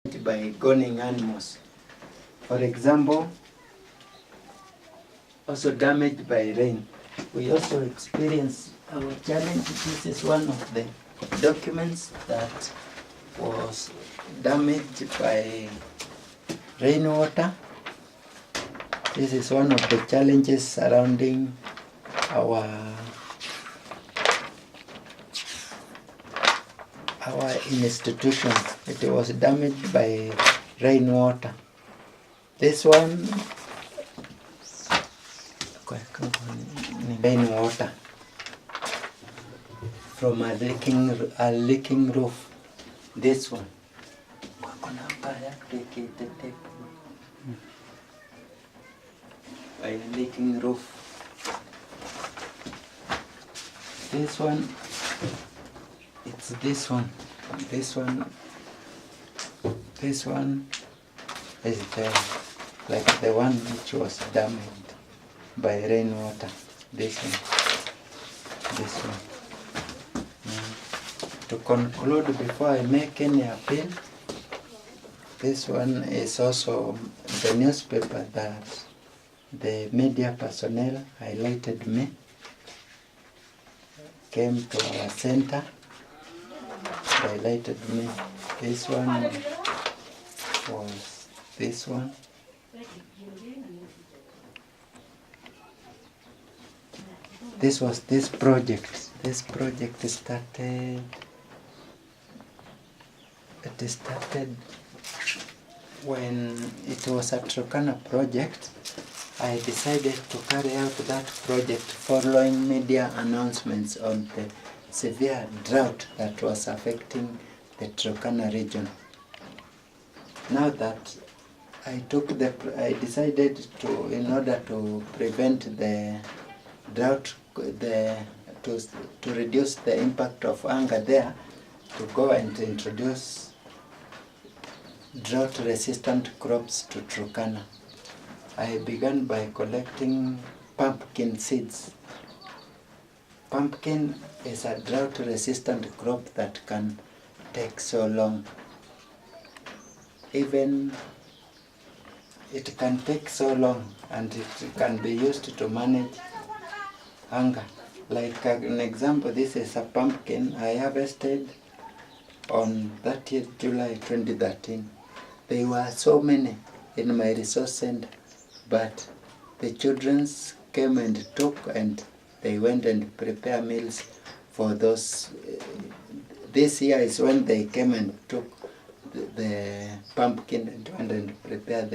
by gaining animals. For example, also damaged by rain. We also experience our challenge. This is one of the documents that was damaged by rainwater. This is one of the challenges surrounding our institutions. It was damaged by rainwater. This one, rainwater from a leaking roof. This one. By a leaking roof. This one, it's this one. This one is like the one which was damaged by rainwater. This one. To conclude, before I make any appeal, this one is also the newspaper that the media personnel highlighted me, came to our center, highlighted me. This one was this one. This was this project. This project started. It started when it was a Turkana project. I decided to carry out that project following media announcements on the severe drought that was affecting the Turkana region. Now that I decided to, in order to prevent the drought, to reduce the impact of hunger there, to go and introduce drought-resistant crops to Turkana. I began by collecting pumpkin seeds. Pumpkin is a drought-resistant crop that can take so long. Even it can take so long, and it can be used to manage hunger. Like an example, this is a pumpkin I harvested on 30th July 2013. There were so many in my resource center, but the children came and took, and they went and prepared meals for those. This year is when they came and took the pumpkin and went and prepared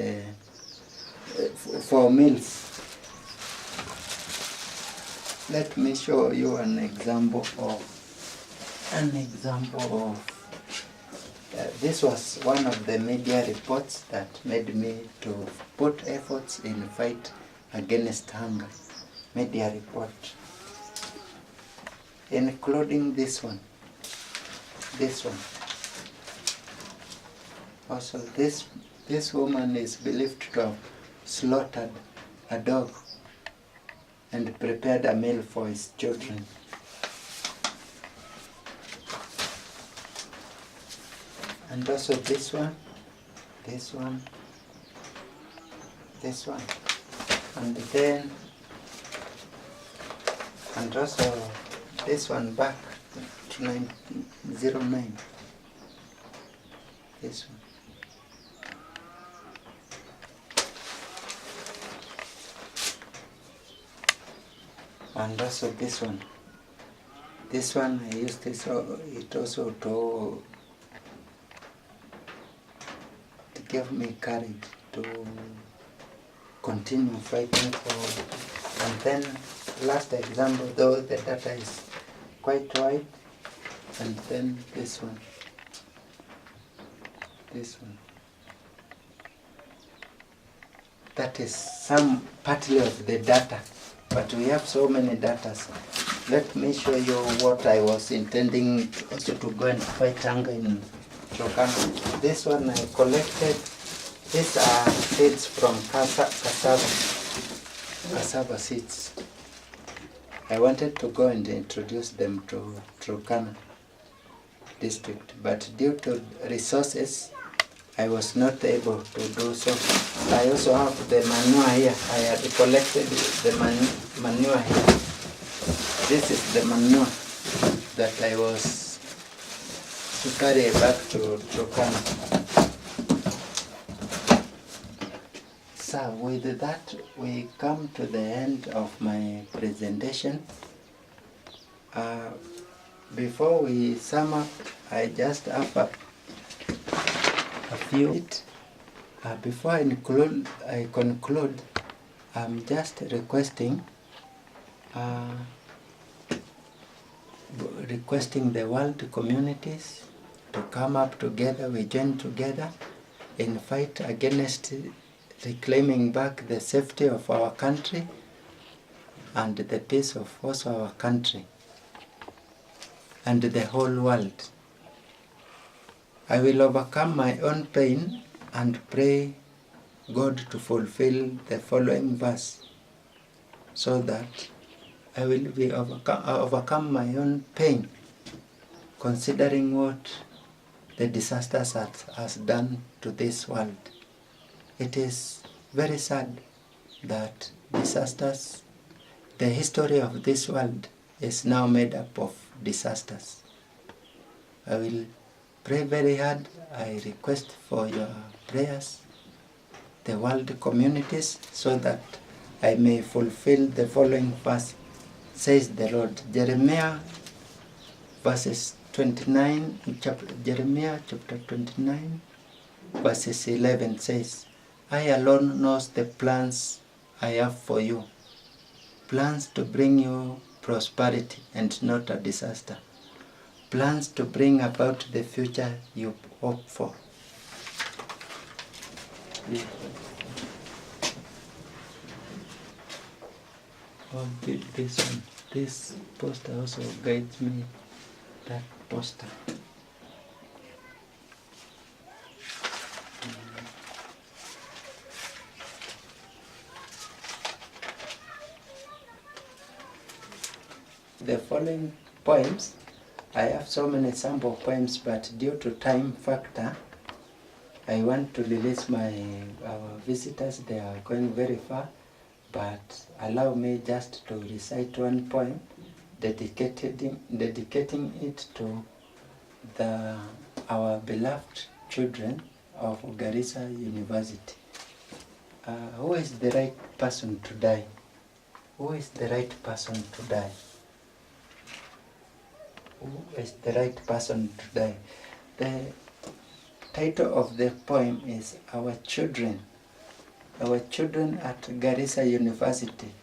for meals. Let me show you an example of this was one of the media reports that made me to put efforts in fight against hunger. Media report, including this one. Also, this woman is believed to have slaughtered a dog and prepared a meal for his children. And also this one, and then, and also this one back to 1909, this one. And also this one. This one I used this it also to give me courage to continue fighting for. And then last example, though the data is quite wide, and then this one. That is some partly of the data, but we have so many data. Let me show you what I was intending also to go and fight hunger in Turkana. This one I collected. These are seeds from cassava seeds. I wanted to go and introduce them to Turkana district, but due to resources, I was not able to do so. I also have the manure here. I had collected the manure here. This is the manure that I was to carry back to Turkana. So with that, we come to the end of my presentation. Before we sum up, I just have a few. Before I conclude, I'm just requesting the world communities to come up together. We join together in fight against reclaiming back the safety of our country and the peace of also our country and the whole world. I will overcome my own pain and pray God to fulfill the following verse so that I will be overcome my own pain, considering what the disasters has done to this world. It is very sad that disasters, the history of this world is now made up of disasters. I will pray very hard. I request for your prayers, the world communities, so that I may fulfill the following verse, says the Lord. Jeremiah verses 29, Jeremiah chapter 29, verses 11 says, I alone knows the plans I have for you, plans to bring you prosperity and not a disaster, plans to bring about the future you hope for. Oh, this one, this poster also guides me, that poster. The following poems, I have so many sample poems, but due to time factor, I want to release our visitors. They are going very far, but allow me just to recite one poem, dedicating it to our beloved children of Garissa University. Who is the right person to die? Who is the right person to die? Who is the right person to die? The title of the poem is Our Children. Our children at Garissa University,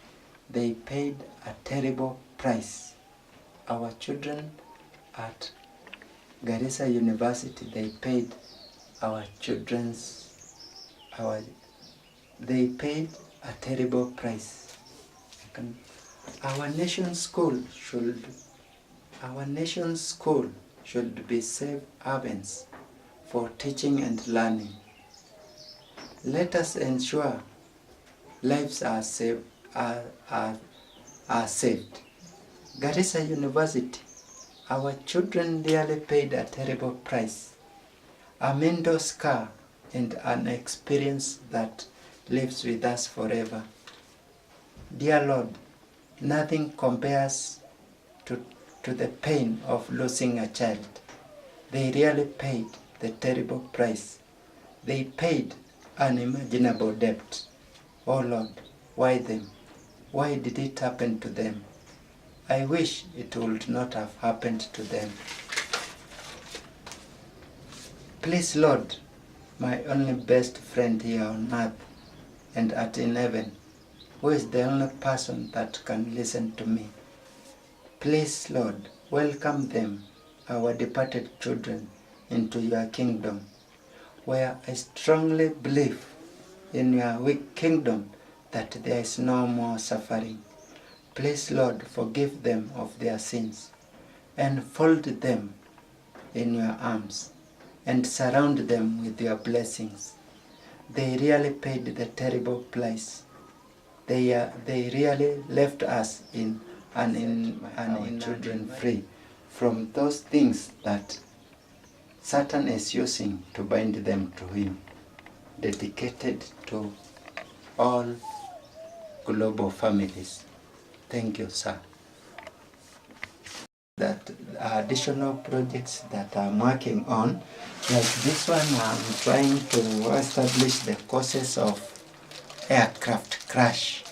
they paid a terrible price. Our children at Garissa University, they paid they paid a terrible price. Our nation's school should be safe havens for teaching and learning. Let us ensure lives are saved. Garissa University, our children dearly paid a terrible price, a mental scar and an experience that lives with us forever. Dear Lord, nothing compares to the pain of losing a child. They really paid the terrible price. They paid unimaginable debt. Oh Lord, why them? Why did it happen to them? I wish it would not have happened to them. Please, Lord, my only best friend here on earth and in heaven, who is the only person that can listen to me. Please, Lord, welcome them, our departed children, into your kingdom, where I strongly believe in your weak kingdom that there is no more suffering. Please, Lord, forgive them of their sins and fold them in your arms and surround them with your blessings. They really paid the terrible price. They really left us in children free from those things that Satan is using to bind them to him, dedicated to all global families. Thank you, sir. That additional projects that I'm working on, like this one, I'm trying to establish the causes of aircraft crash.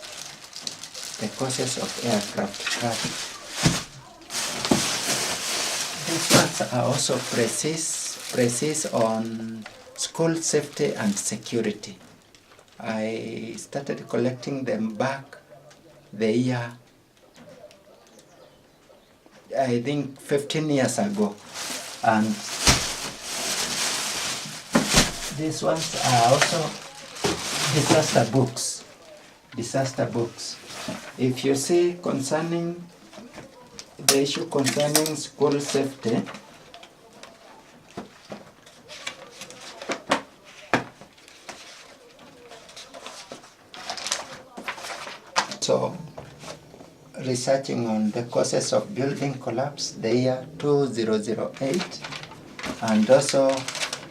The causes of aircraft crash. These ones are also precise on school safety and security. I started collecting them back the year, I think 15 years ago, and these ones are also disaster books. Disaster books. If you see concerning the issue concerning school safety, so researching on the causes of building collapse, the year 2008, and also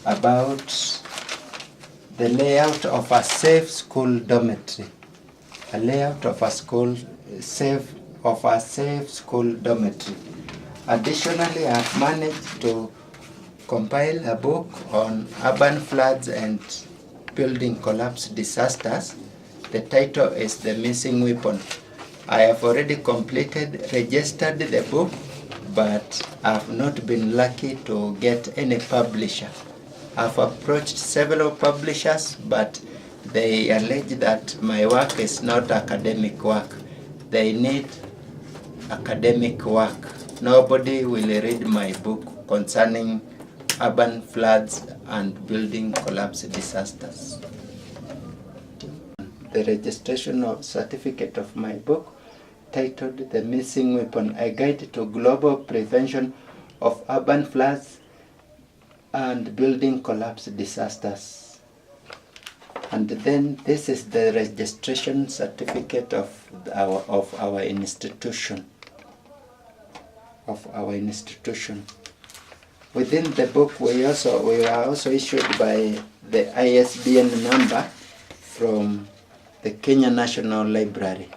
about the layout of a safe school dormitory, a layout of a safe school dormitory. Additionally, I've managed to compile a book on urban floods and building collapse disasters. The title is The Missing Weapon. I have already registered the book, but I've not been lucky to get any publisher. I've approached several publishers, but they allege that my work is not academic work. They need academic work. Nobody will read my book concerning urban floods and building collapse disasters. The registration of certificate of my book, titled The Missing Weapon, a guide to global prevention of urban floods and building collapse disasters. And then this is the registration certificate of our institution. Within the book, we are also issued by the ISBN number from the Kenya National Library.